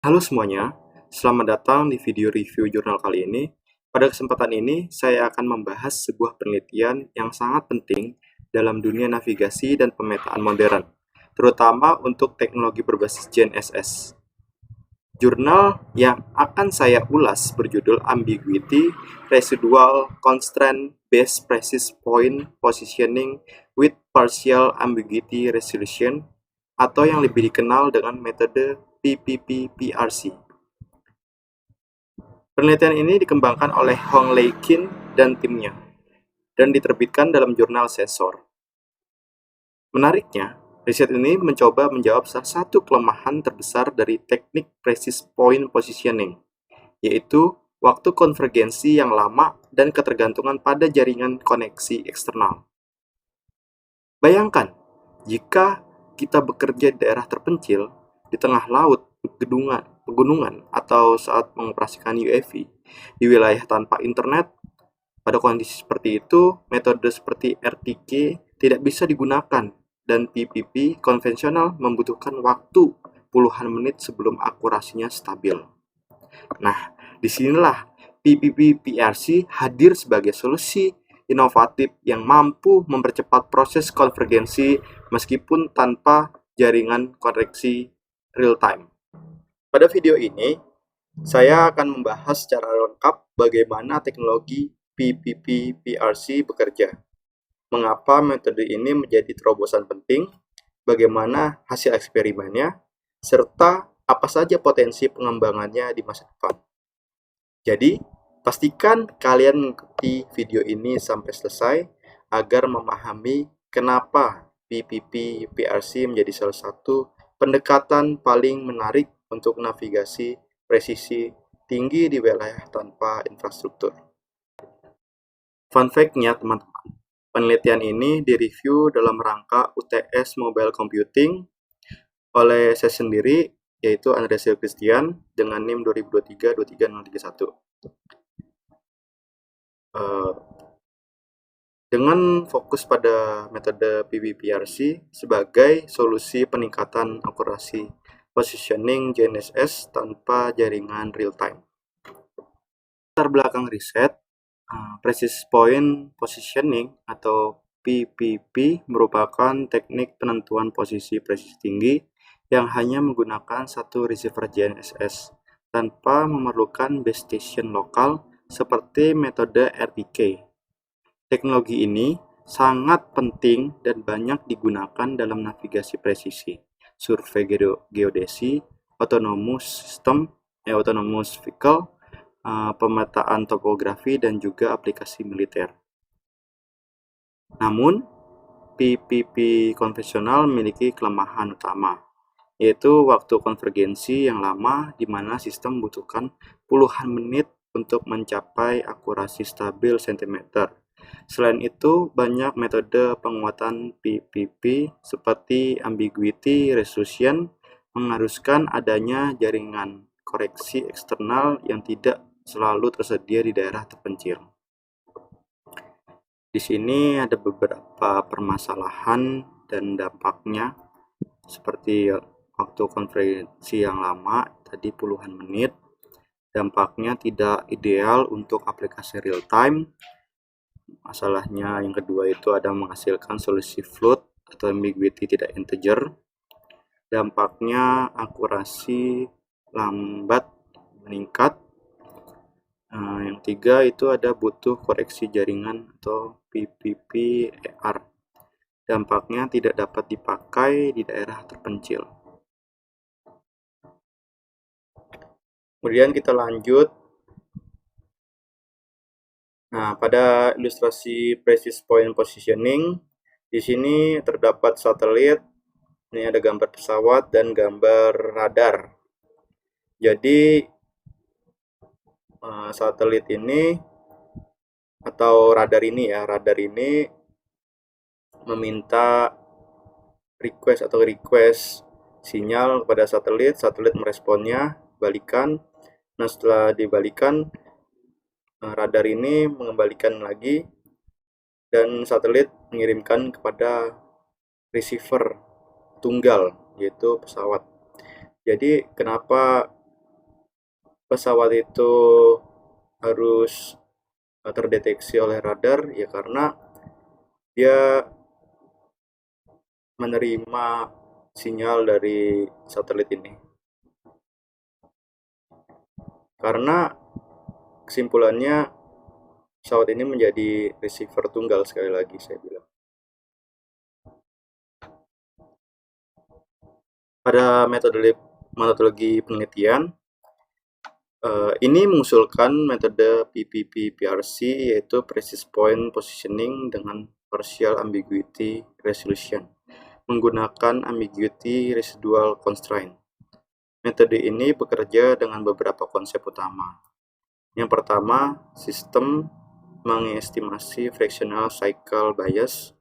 Halo semuanya, selamat datang di video review jurnal kali ini. Pada kesempatan ini, saya akan membahas sebuah penelitian yang sangat penting dalam dunia navigasi dan pemetaan modern, terutama untuk teknologi berbasis GNSS. Jurnal yang akan saya ulas berjudul Ambiguity Residual Constraint Based Precise Point Positioning with Partial Ambiguity Resolution, atau yang lebih dikenal dengan metode PPP-PRC. Penelitian ini dikembangkan oleh Hong Lei Qin dan timnya, dan diterbitkan dalam jurnal Sensor. Menariknya, riset ini mencoba menjawab salah satu kelemahan terbesar dari teknik Precise Point Positioning, yaitu waktu konvergensi yang lama dan ketergantungan pada jaringan koneksi eksternal. Bayangkan, jika kita bekerja di daerah terpencil, di tengah laut, pegunungan, atau saat mengoperasikan UAV, di wilayah tanpa internet. Pada kondisi seperti itu, metode seperti RTK tidak bisa digunakan, dan PPP konvensional membutuhkan waktu puluhan menit sebelum akurasinya stabil. Nah, disinilah PPP-PRC hadir sebagai solusi inovatif yang mampu mempercepat proses konvergensi meskipun tanpa jaringan koneksi real-time. Pada video ini, saya akan membahas secara lengkap bagaimana teknologi PPP-PRC bekerja, mengapa metode ini menjadi terobosan penting, bagaimana hasil eksperimennya, serta apa saja potensi pengembangannya di masa depan. Jadi, pastikan kalian mengikuti video ini sampai selesai agar memahami kenapa PPP-PRC menjadi salah satu pendekatan paling menarik untuk navigasi presisi tinggi di wilayah tanpa infrastruktur. Fun fact-nya teman-teman, penelitian ini direview dalam rangka UTS Mobile Computing oleh saya sendiri, yaitu Andreas Christian dengan NIM 2023-23031. Dengan fokus pada metode PPPRC sebagai solusi peningkatan akurasi positioning GNSS tanpa jaringan real-time. Latar belakang riset, Precise Point Positioning atau PPP merupakan teknik penentuan posisi presisi tinggi yang hanya menggunakan satu receiver GNSS tanpa memerlukan base station lokal seperti metode RTK. Teknologi ini sangat penting dan banyak digunakan dalam navigasi presisi, survei geodesi, autonomous vehicle, pemetaan topografi, dan juga aplikasi militer. Namun, PPP konvensional memiliki kelemahan utama, yaitu waktu konvergensi yang lama di mana sistem membutuhkan puluhan menit untuk mencapai akurasi stabil cm. Selain itu, banyak metode penguatan PPP seperti ambiguity resolution mengharuskan adanya jaringan koreksi eksternal yang tidak selalu tersedia di daerah terpencil. Di sini ada beberapa permasalahan dan dampaknya, seperti waktu konferensi yang lama, tadi puluhan menit. Dampaknya tidak ideal untuk aplikasi real time. Masalahnya yang kedua itu ada menghasilkan solusi float atau ambiguity tidak integer. Dampaknya akurasi lambat meningkat. Yang tiga itu ada butuh koreksi jaringan atau PPP-ER. Dampaknya tidak dapat dipakai di daerah terpencil. Kemudian kita lanjut. Nah, pada ilustrasi Precise Point Positioning, di sini terdapat satelit. Ini ada gambar pesawat dan gambar radar. Jadi satelit ini atau radar ini meminta request sinyal kepada satelit meresponnya, balikan. Nah, setelah dibalikan, radar ini mengembalikan lagi dan satelit mengirimkan kepada receiver tunggal, yaitu pesawat. Jadi kenapa pesawat itu harus terdeteksi oleh radar? Ya karena dia menerima sinyal dari satelit ini. Karena kesimpulannya pesawat ini menjadi receiver tunggal, sekali lagi saya bilang. Pada metodologi penelitian, ini mengusulkan metode PPP-PRC, yaitu Precise Point Positioning dengan Partial Ambiguity Resolution, menggunakan Ambiguity Residual Constraint. Metode ini bekerja dengan beberapa konsep utama. Yang pertama, sistem mengestimasi Fractional Cycle Bias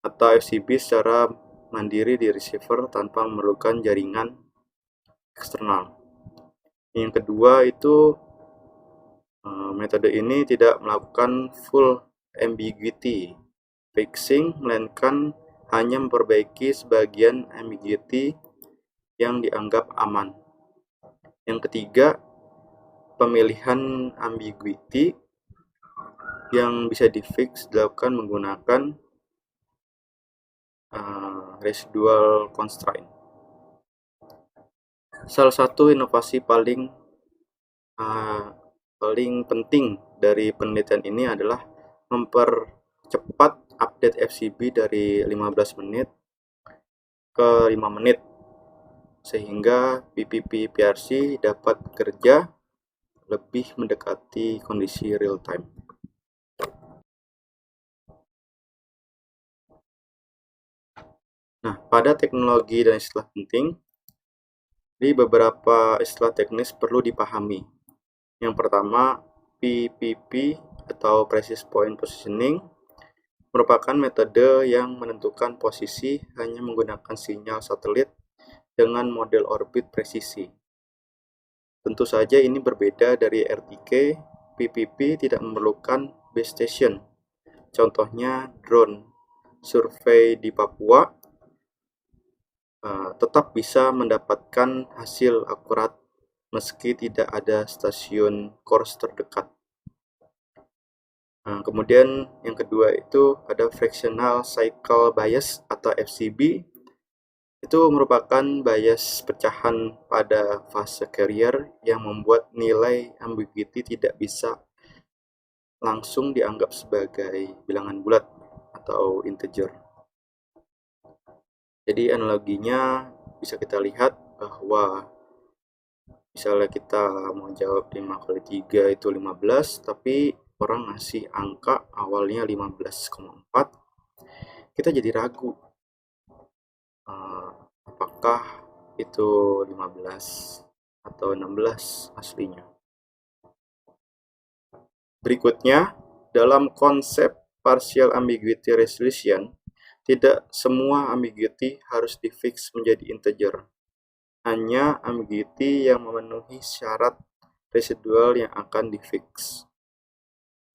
atau FCB secara mandiri di receiver tanpa memerlukan jaringan eksternal. Yang kedua itu metode ini tidak melakukan full ambiguity fixing, melainkan hanya memperbaiki sebagian ambiguity yang dianggap aman. Yang ketiga, pemilihan ambiguity yang bisa di-fix dilakukan menggunakan residual constraint. Salah satu inovasi paling penting dari penelitian ini adalah mempercepat update FCB dari 15 menit ke 5 menit, sehingga PPP-PRC dapat bekerja lebih mendekati kondisi real time. Nah, pada teknologi dan istilah penting, di beberapa istilah teknis perlu dipahami. Yang pertama, PPP atau Precise Point Positioning merupakan metode yang menentukan posisi hanya menggunakan sinyal satelit dengan model orbit presisi. Tentu saja ini berbeda dari RTK. PPP tidak memerlukan base station. Contohnya drone survei di Papua tetap bisa mendapatkan hasil akurat meski tidak ada stasiun course terdekat. Kemudian yang kedua itu ada Fractional Cycle Bias atau FCB. Itu merupakan bias pecahan pada fase carrier yang membuat nilai ambiguity tidak bisa langsung dianggap sebagai bilangan bulat atau integer. Jadi analoginya bisa kita lihat bahwa misalnya kita mau jawab 5 kali 3 itu 15, tapi orang ngasih angka awalnya 15,4, kita jadi ragu apakah itu 15 atau 16 aslinya. Berikutnya, dalam konsep partial ambiguity resolution, tidak semua ambiguity harus di-fix menjadi integer. Hanya ambiguity yang memenuhi syarat residual yang akan di-fix.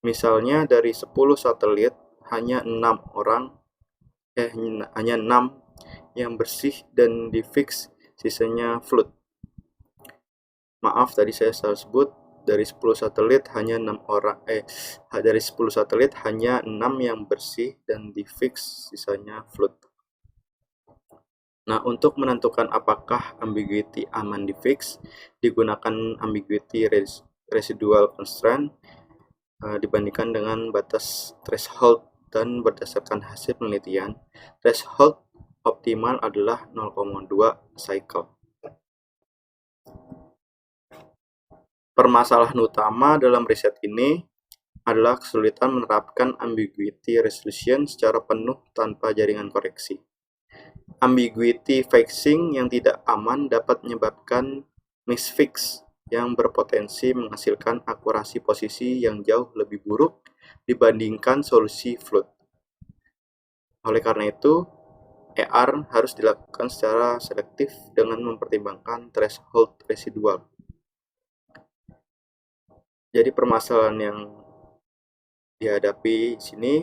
Misalnya dari 10 satelit, hanya 6 yang bersih dan di-fix, sisanya float. Maaf, tadi saya salah sebut. Dari 10 satelit hanya 6 yang bersih dan di-fix, sisanya float. Nah, untuk menentukan apakah ambiguity aman di-fix, digunakan ambiguity residual constraint dibandingkan dengan batas threshold, dan berdasarkan hasil penelitian, threshold optimal adalah 0,2 cycle. Permasalahan utama dalam riset ini adalah kesulitan menerapkan ambiguity resolution secara penuh tanpa jaringan koreksi. Ambiguity fixing yang tidak aman dapat menyebabkan misfix yang berpotensi menghasilkan akurasi posisi yang jauh lebih buruk dibandingkan solusi float. Oleh karena itu, ER harus dilakukan secara selektif dengan mempertimbangkan threshold residual. Jadi permasalahan yang dihadapi di sini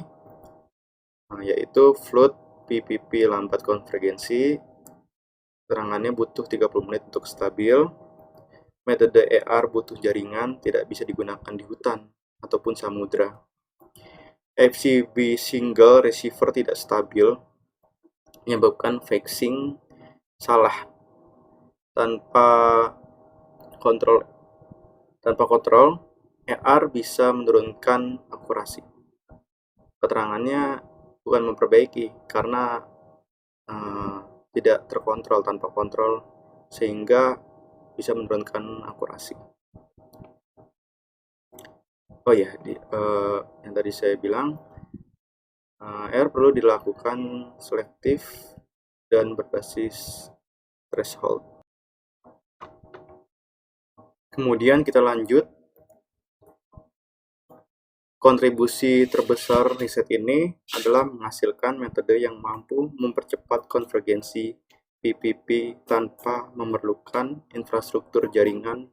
yaitu float PPP lambat konvergensi, serangannya butuh 30 menit untuk stabil, metode ER butuh jaringan tidak bisa digunakan di hutan ataupun samudra. FCB single receiver tidak stabil, menyebabkan fixing salah tanpa kontrol. ER bisa menurunkan akurasi. Keterangannya bukan memperbaiki karena tidak terkontrol tanpa kontrol, sehingga bisa menurunkan akurasi. Oh ya, yang tadi saya bilang, ER perlu dilakukan selektif dan berbasis threshold. Kemudian kita lanjut. Kontribusi terbesar riset ini adalah menghasilkan metode yang mampu mempercepat konvergensi PPP tanpa memerlukan infrastruktur jaringan.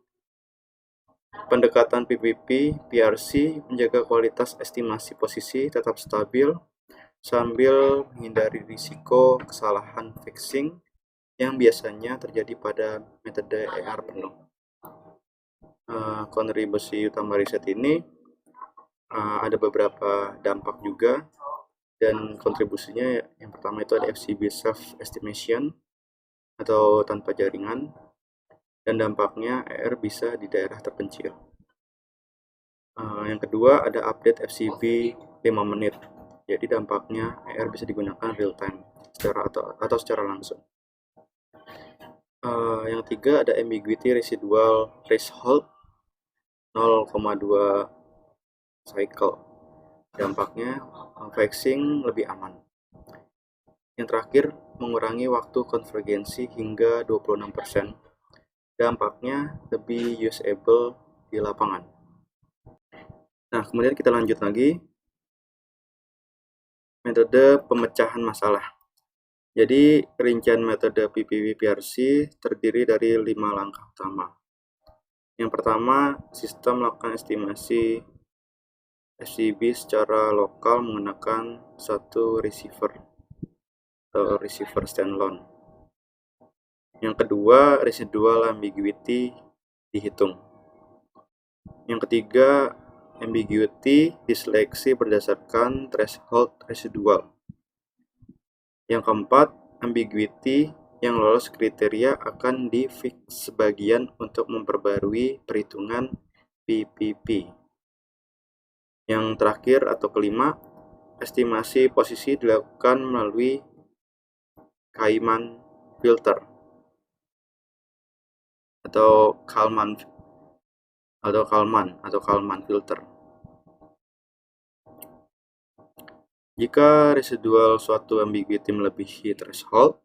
Pendekatan PPP PRC menjaga kualitas estimasi posisi tetap stabil sambil menghindari risiko kesalahan fixing yang biasanya terjadi pada metode ER penuh. Kontribusi utama riset ini ada beberapa dampak juga, dan kontribusinya yang pertama itu ada FCB self estimation atau tanpa jaringan, dan dampaknya ER bisa di daerah terpencil. Yang kedua ada update FCB 5 menit, jadi dampaknya ER bisa digunakan real time atau secara langsung. Yang ketiga ada ambiguity residual threshold 0,2 cycle, dampaknya fixing lebih aman. Yang terakhir, mengurangi waktu konvergensi hingga 26%, dampaknya lebih usable di lapangan. Nah, kemudian kita lanjut lagi, metode pemecahan masalah. Jadi, rincian metode PPP-PRC terdiri dari 5 langkah utama. Yang pertama, sistem melakukan estimasi FCB secara lokal menggunakan satu receiver atau receiver standalone. Yang kedua, residual ambiguity dihitung. Yang ketiga, ambiguity diseleksi berdasarkan threshold residual. Yang keempat, ambiguity yang lolos kriteria akan di-fix sebagian untuk memperbarui perhitungan PPP. Yang terakhir atau kelima, estimasi posisi dilakukan melalui Kalman filter atau Kalman filter. Jika residual suatu ambiguity melebihi threshold,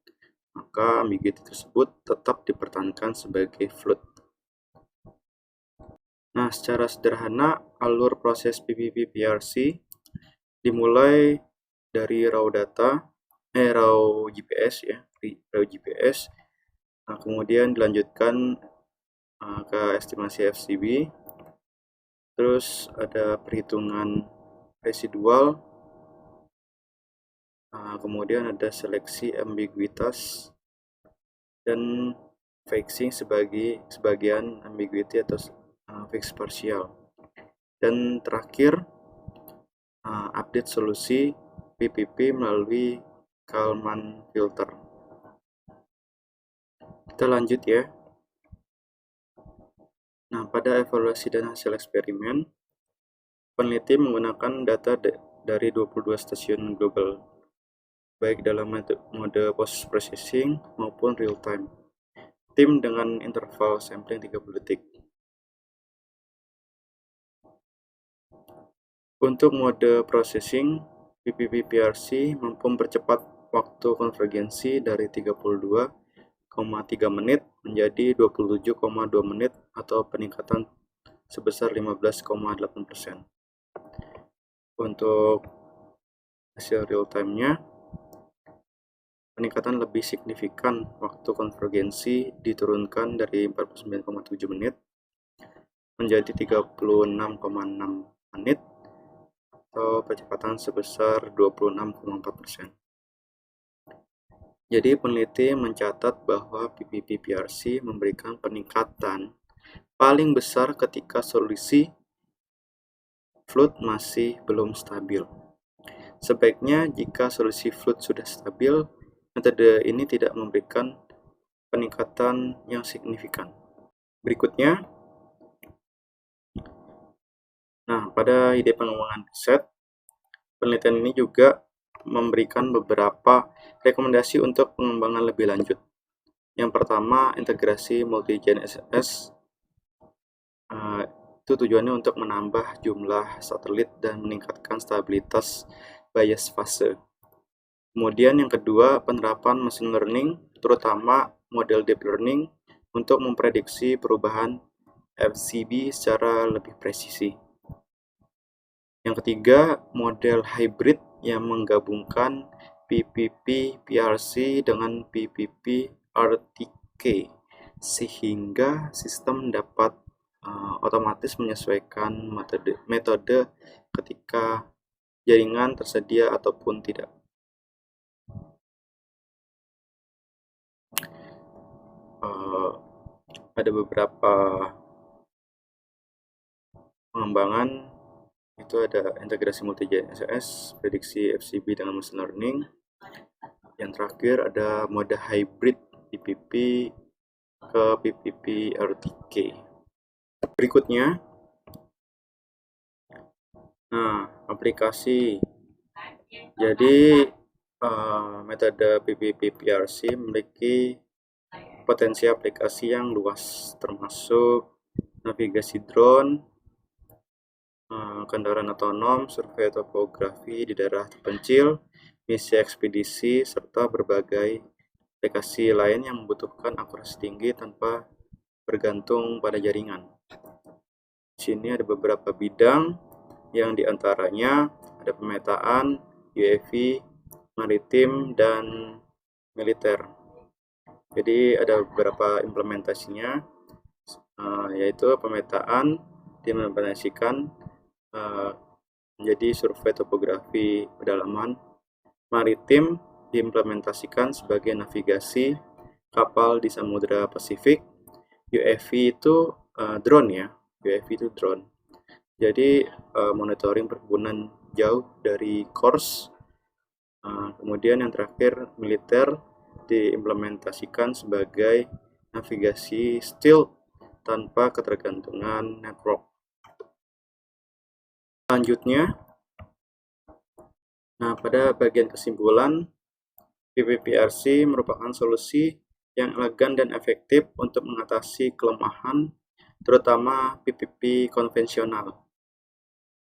maka ambiguity tersebut tetap dipertahankan sebagai float. Nah, secara sederhana, alur proses PPP-PRC dimulai dari raw GPS ya, raw GPS. Nah, kemudian dilanjutkan ke estimasi FCB. Terus ada perhitungan residual. Kemudian ada seleksi ambiguitas dan fixing sebagian ambiguity atau fix partial. Dan terakhir update solusi PPP melalui Kalman filter. Kita lanjut ya. Nah, pada evaluasi dan hasil eksperimen, peneliti menggunakan data dari 22 stasiun global, baik dalam mode post processing maupun real time. Tim dengan interval sampling 30 detik. Untuk mode processing, PPP-PRC mampu mempercepat waktu konvergensi dari 32,3 menit menjadi 27,2 menit atau peningkatan sebesar 15,8%. Untuk hasil real time-nya, peningkatan lebih signifikan, waktu konvergensi diturunkan dari 49,7 menit menjadi 36,6 menit atau percepatan sebesar 26,4%. Jadi peneliti mencatat bahwa PPP-PRC memberikan peningkatan paling besar ketika solusi fluid masih belum stabil. Sebaiknya jika solusi fluid sudah stabil, metode ini tidak memberikan peningkatan yang signifikan. Berikutnya, pada ide pengembangan riset, penelitian ini juga memberikan beberapa rekomendasi untuk pengembangan lebih lanjut. Yang pertama, integrasi multi-gen SSS. Itu tujuannya untuk menambah jumlah satelit dan meningkatkan stabilitas bias fase. Kemudian yang kedua, penerapan machine learning, terutama model deep learning, untuk memprediksi perubahan FCB secara lebih presisi. Yang ketiga, model hybrid yang menggabungkan PPP-PRC dengan PPP-RTK, sehingga sistem dapat otomatis menyesuaikan metode ketika jaringan tersedia ataupun tidak. Ada beberapa pengembangan, itu ada integrasi multi-gen SSS, prediksi FCB dengan machine learning. Yang terakhir ada mode hybrid PPP ke PPP RTK. Berikutnya, aplikasi. Jadi metode PPP-PRC memiliki potensi aplikasi yang luas, termasuk navigasi drone, kendaraan otonom, survei topografi di daerah terpencil, misi ekspedisi, serta berbagai aplikasi lain yang membutuhkan akurasi tinggi tanpa bergantung pada jaringan. Di sini ada beberapa bidang yang diantaranya ada pemetaan, UAV, maritim, dan militer. Jadi ada beberapa implementasinya, yaitu pemetaan diimplementasikan menjadi survei topografi pedalaman, maritim diimplementasikan sebagai navigasi kapal di Samudra Pasifik, UAV itu drone ya, UAV itu drone. Jadi monitoring perkebunan jauh dari course. Kemudian yang terakhir, militer diimplementasikan sebagai navigasi stealth tanpa ketergantungan network. Selanjutnya, pada bagian kesimpulan, PPP-RC merupakan solusi yang elegan dan efektif untuk mengatasi kelemahan, terutama PPP konvensional.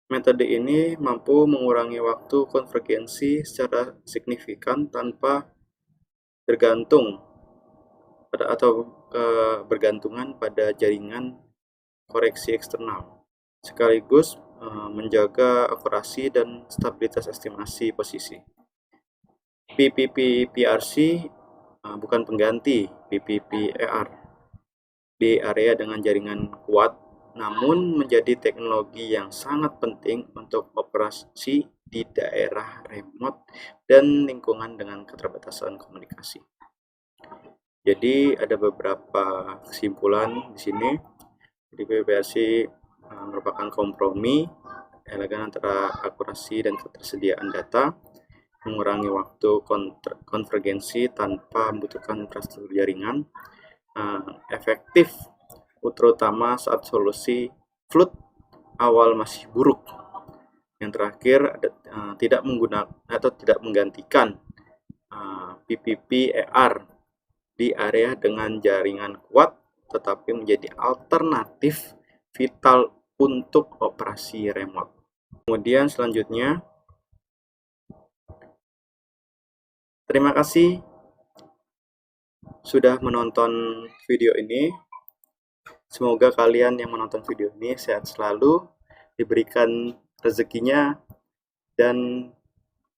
Metode ini mampu mengurangi waktu konvergensi secara signifikan tanpa bergantung bergantungan pada jaringan koreksi eksternal, sekaligus menjaga akurasi dan stabilitas estimasi posisi. PPP-PRC bukan pengganti PPP-ER di area dengan jaringan kuat, namun menjadi teknologi yang sangat penting untuk operasi di daerah remote dan lingkungan dengan keterbatasan komunikasi. Jadi ada beberapa kesimpulan di sini. Jadi PPP-RC merupakan kompromi elegan antara akurasi dan ketersediaan data, mengurangi waktu konvergensi tanpa membutuhkan infrastruktur jaringan, efektif terutama saat solusi fluid awal masih buruk. Yang terakhir, tidak menggunakan atau tidak menggantikan PPP-ER di area dengan jaringan kuat, tetapi menjadi alternatif vital untuk operasi remote. Kemudian selanjutnya, terima kasih sudah menonton video ini. Semoga kalian yang menonton video ini sehat selalu, diberikan rezekinya, dan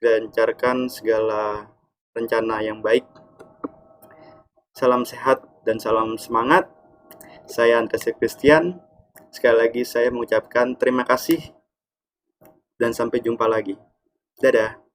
dilancarkan segala rencana yang baik. Salam sehat dan salam semangat. Saya Andres Christian. Sekali lagi saya mengucapkan terima kasih dan sampai jumpa lagi. Dadah.